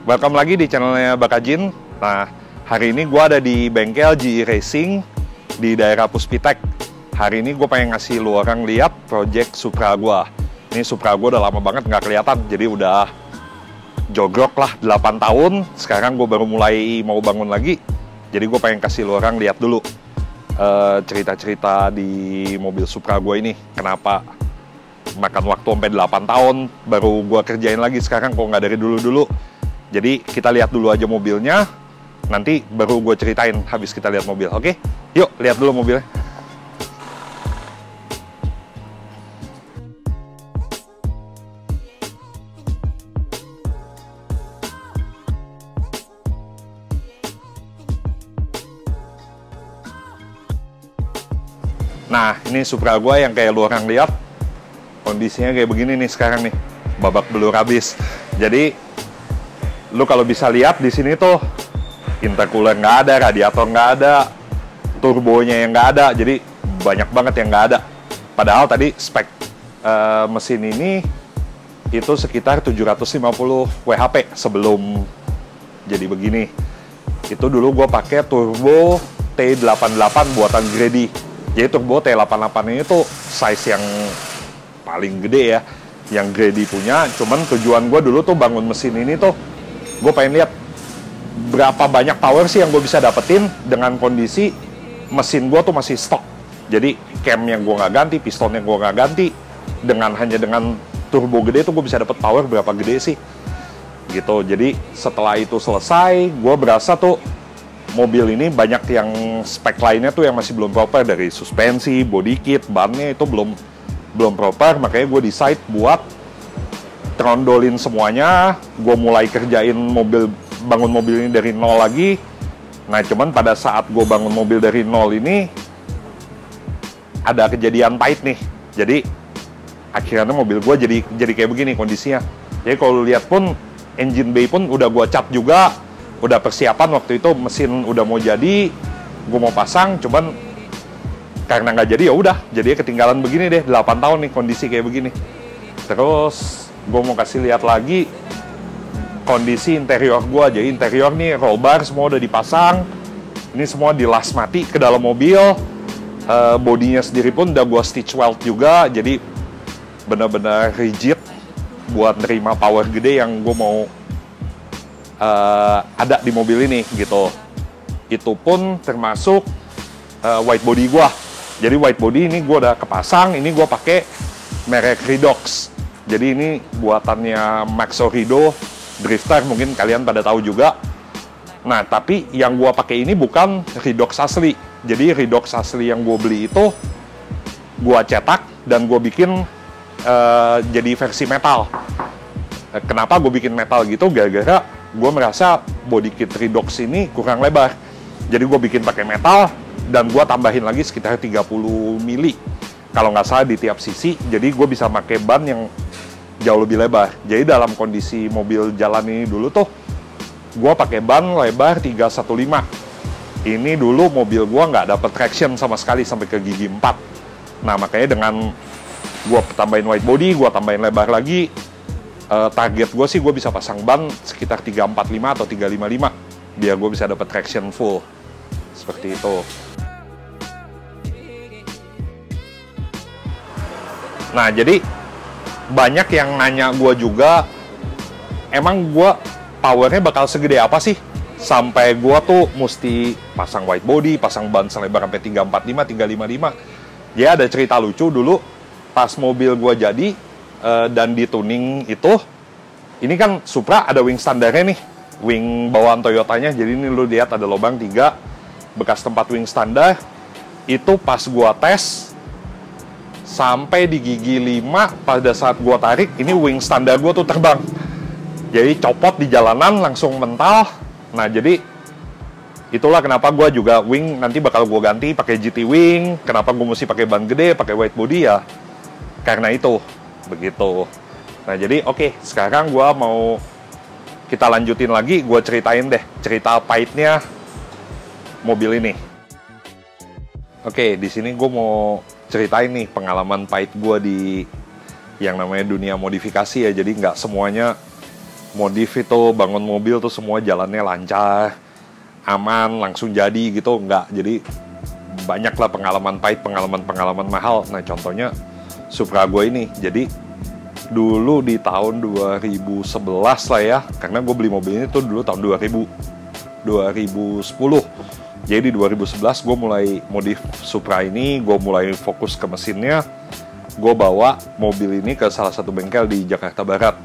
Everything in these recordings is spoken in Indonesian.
Welcome lagi di channelnya Bakajin. Nah, hari ini gue ada di bengkel GE Racing di daerah Puspitek. Hari ini gue pengen ngasih lu orang lihat project Supra gue. Ini Supra gue udah lama banget nggak kelihatan, jadi udah jogrok lah 8 tahun. Sekarang gue baru mulai mau bangun lagi. Jadi gue pengen kasih lu orang lihat dulu cerita-cerita di mobil Supra gue ini. Kenapa makan waktu sampai 8 tahun baru gue kerjain lagi sekarang, kok nggak dari dulu-dulu. Jadi kita lihat dulu aja mobilnya, nanti baru gue ceritain habis kita lihat mobil. Oke? Yuk lihat dulu mobilnya. Nah, ini Supra gue yang kayak lu orang lihat, kondisinya kayak begini nih sekarang nih, babak belur habis. Jadi lu kalau bisa lihat di sini tuh intercooler nggak ada, radiator nggak ada, turbonya yang nggak ada, jadi banyak banget yang nggak ada. Padahal tadi spek mesin ini itu sekitar 750 WHP sebelum jadi begini. Itu dulu gue pakai turbo T88 buatan Grady. Jadi turbo T88 ini tuh size yang paling gede ya, yang Grady punya. Cuman tujuan gue dulu tuh bangun mesin ini tuh, gue pengen lihat berapa banyak power sih yang gue bisa dapetin dengan kondisi mesin gue tuh masih stok. Jadi cam yang gue nggak ganti, piston yang gue nggak ganti, hanya dengan turbo gede tuh gue bisa dapet power berapa gede sih gitu. Jadi setelah itu selesai, gue berasa tuh mobil ini banyak yang spek lainnya tuh yang masih belum proper, dari suspensi, body kit, bannya itu belum proper. Makanya gue decide buat trondolin semuanya. Gue mulai kerjain bangun mobil ini dari nol lagi. Nah, cuman pada saat gue bangun mobil dari nol ini ada kejadian pahit nih. Jadi akhirnya mobil gue jadi kayak begini kondisinya. Jadi kalau lihat pun engine bay pun udah gue cat juga, udah persiapan. Waktu itu mesin udah mau jadi, gue mau pasang, cuman karena nggak jadi ya udah, jadinya ketinggalan begini deh. 8 tahun nih kondisi kayak begini. Terus gue mau kasih lihat lagi kondisi interior gue. Jadi interior nih roll bar semua udah dipasang, ini semua dilas mati ke dalam mobil. Bodinya sendiri pun udah gue stitch weld juga, jadi benar-benar rigid buat nerima power gede yang gue mau ada di mobil ini gitu. Itu pun termasuk white body gue. Jadi white body ini gue udah kepasang, ini gue pakai merek Redox. Jadi ini buatannya Maxo Rido Drifter, mungkin kalian pada tahu juga. Nah, tapi yang gue pakai ini bukan Redox asli. Jadi Redox asli yang gue beli itu gue cetak dan gue bikin jadi versi metal. Kenapa gue bikin metal gitu? Gara-gara gue merasa body kit Redox ini kurang lebar. Jadi gue bikin pakai metal dan gue tambahin lagi sekitar 30 mili kalau nggak salah di tiap sisi. Jadi gue bisa pakai ban yang jauh lebih lebar. Jadi dalam kondisi mobil jalan ini dulu tuh gue pakai ban lebar 315. Ini dulu mobil gue nggak dapet traction sama sekali sampai ke gigi 4. Nah, makanya dengan gue tambahin white body, gue tambahin lebar lagi, target gue sih gue bisa pasang ban sekitar 345 atau 355 biar gue bisa dapet traction full seperti itu. Nah, jadi banyak yang nanya gue juga, emang gue powernya bakal segede apa sih sampai gue tuh mesti pasang white body, pasang ban selebar sampai 345, 355. Ya, ada cerita lucu dulu pas mobil gue jadi dan di tuning itu. Ini kan Supra ada wing standarnya nih, wing bawaan Toyotanya. Jadi ini lu lihat ada lubang 3 bekas tempat wing standar. Itu pas gue tes sampai di gigi 5, pada saat gue tarik, ini wing standar gue tuh terbang. Jadi copot di jalanan, langsung mental. Nah, jadi itulah kenapa gue juga wing nanti bakal gue ganti pakai GT wing. Kenapa gue mesti pakai ban gede, pakai white body ya? Karena itu, begitu. Nah, jadi oke, sekarang gue mau kita lanjutin lagi. Gue ceritain deh cerita pahitnya mobil ini. Oke, di sini gue mau ceritain nih pengalaman pahit gue di yang namanya dunia modifikasi ya. Jadi nggak semuanya modif itu, bangun mobil tuh semua jalannya lancar, aman, langsung jadi gitu, enggak. Jadi banyak lah pengalaman pahit, pengalaman mahal. Nah contohnya Supra gue ini. Jadi dulu di tahun 2011 lah ya, karena gue beli mobil ini tuh dulu tahun 2010. Jadi di 2011 gue mulai modif Supra ini, gue mulai fokus ke mesinnya. Gue bawa mobil ini ke salah satu bengkel di Jakarta Barat.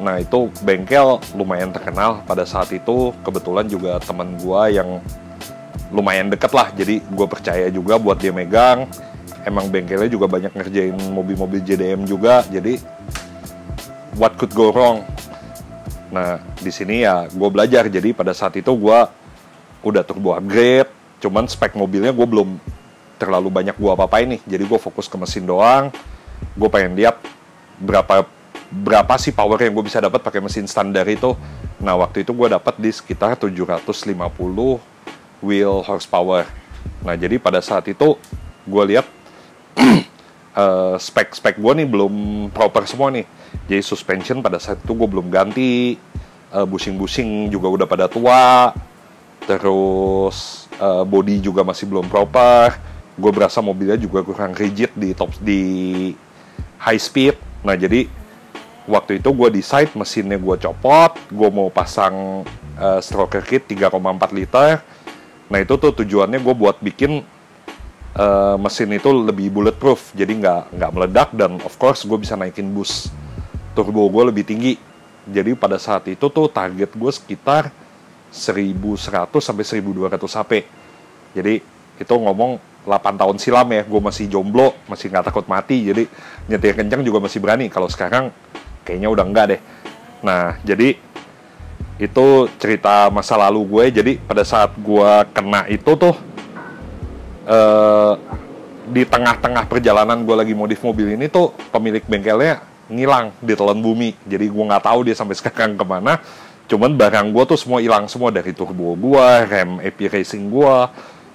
Nah itu bengkel lumayan terkenal pada saat itu. Kebetulan juga teman gue yang lumayan deket lah, jadi gue percaya juga buat dia megang. Emang bengkelnya juga banyak ngerjain mobil-mobil JDM juga, jadi what could go wrong? Nah di sini ya gue belajar. Jadi pada saat itu gue udah turbo upgrade, cuman spek mobilnya gue belum terlalu banyak gue apa-apain nih. Jadi gue fokus ke mesin doang. Gue pengen lihat berapa sih power yang gue bisa dapat pakai mesin standar itu. Nah waktu itu gue dapat di sekitar 750 wheel horsepower. Nah jadi pada saat itu gue lihat spek gue nih belum proper semua nih. Jadi suspension pada saat itu gue belum ganti, bushing juga udah pada tua, terus body juga masih belum proper. Gue berasa mobilnya juga kurang rigid di high speed. Nah jadi waktu itu gue decide mesinnya gue copot, gue mau pasang stroker kit 3,4 liter. Nah itu tuh tujuannya gue buat bikin mesin itu lebih bulletproof, jadi nggak meledak, dan of course gue bisa naikin boost turbo gue lebih tinggi. Jadi pada saat itu tuh target gue sekitar 1100 sampai 1200 HP. Jadi itu ngomong 8 tahun silam ya, gue masih jomblo, masih nggak takut mati, jadi nyetir kencang juga masih berani. Kalau sekarang kayaknya udah enggak deh. Nah jadi itu cerita masa lalu gue. Jadi pada saat gue kena itu tuh di tengah-tengah perjalanan gue lagi modif mobil ini tuh pemilik bengkelnya ngilang di telan bumi. Jadi gue nggak tahu dia sampai sekarang kemana. Cuman barang gue tuh semua hilang semua, dari turbo gue, rem AP racing gue,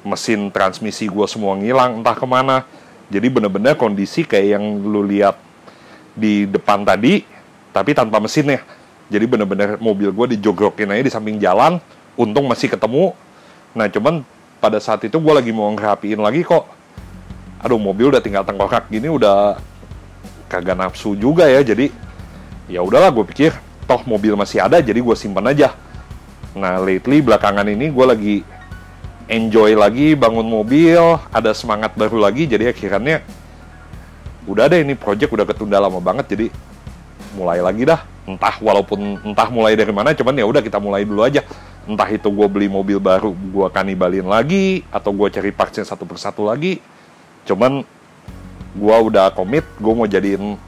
mesin transmisi gue semua ngilang entah kemana. Jadi bener-bener kondisi kayak yang lu lihat di depan tadi, tapi tanpa mesinnya. Jadi bener-bener mobil gue dijogrokin aja di samping jalan, untung masih ketemu. Nah cuman pada saat itu gue lagi mau ngerapiin lagi kok, aduh mobil udah tinggal tengkorak gini, udah kagak nafsu juga ya. Jadi ya udahlah, gue pikir toh mobil masih ada, jadi gue simpan aja. Nah lately belakangan ini gue lagi enjoy lagi bangun mobil, ada semangat baru lagi. Jadi akhirnya udah deh, ini project udah ketunda lama banget, jadi mulai lagi dah. Entah mulai dari mana, cuman ya udah kita mulai dulu aja. Entah itu gue beli mobil baru, gue kanibalin lagi, atau gue cari partsnya satu persatu lagi. Cuman gue udah komit, gue mau jadiin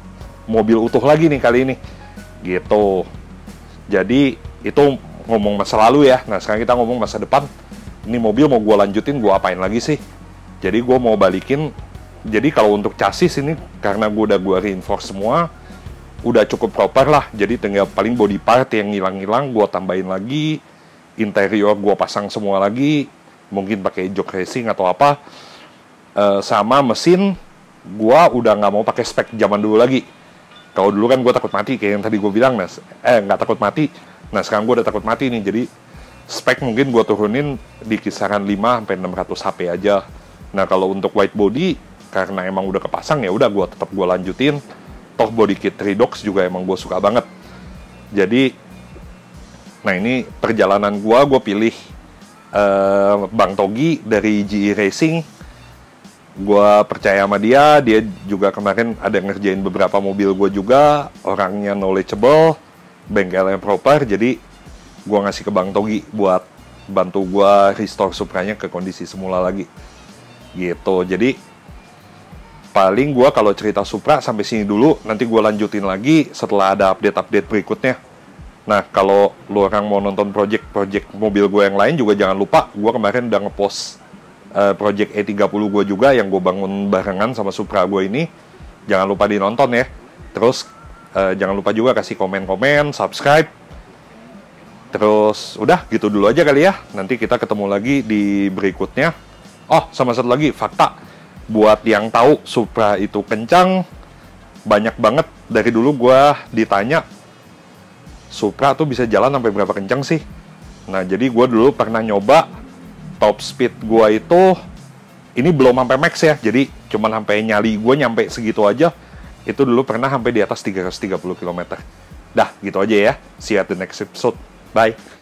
mobil utuh lagi nih kali ini, gitu. Jadi itu ngomong masa lalu ya. Nah sekarang kita ngomong masa depan. Ini mobil mau gue lanjutin, gue apain lagi sih? Jadi gue mau balikin. Jadi kalau untuk chassis ini, karena gue reinforce semua, udah cukup proper lah. Jadi tinggal paling body part yang hilang-hilang gue tambahin lagi, interior gue pasang semua lagi, mungkin pakai jok racing atau apa. Sama mesin gue udah nggak mau pakai spek zaman dulu lagi. Kalau dulu kan gue takut mati kayak yang tadi gue bilang, nggak takut mati. Nah sekarang gue udah takut mati nih. Jadi spek mungkin gue turunin di kisaran 5-600 HP aja. Nah kalau untuk white body, karena emang udah kepasang, ya udah gue tetap lanjutin. Toh body kit Redox juga emang gue suka banget. Jadi, nah ini perjalanan gue pilih Bang Togi dari GE Racing. Gue percaya sama dia juga kemarin ada ngerjain beberapa mobil gue juga, orangnya knowledgeable, bengkelnya proper. Jadi gue ngasih ke Bang Togi buat bantu gue restore Supranya ke kondisi semula lagi, gitu. Jadi paling gue kalau cerita Supra sampai sini dulu, nanti gue lanjutin lagi setelah ada update-update berikutnya. Nah, kalau lu orang mau nonton project mobil gue yang lain juga jangan lupa, gue kemarin udah ngepost project E30 gue juga yang gue bangun barengan sama Supra gue ini. Jangan lupa dinonton ya. Terus jangan lupa juga kasih komen-komen, subscribe. Terus udah gitu dulu aja kali ya. Nanti kita ketemu lagi di berikutnya. Oh, sama satu lagi fakta. Buat yang tahu Supra itu kencang, banyak banget dari dulu gue ditanya, Supra tuh bisa jalan sampai berapa kencang sih. Nah, jadi gue dulu pernah nyoba top speed gue itu, ini belum sampai max ya, jadi cuman sampai nyali gue nyampe segitu aja. Itu dulu pernah sampai di atas 330 km. Dah, gitu aja ya. See you at the next episode. Bye.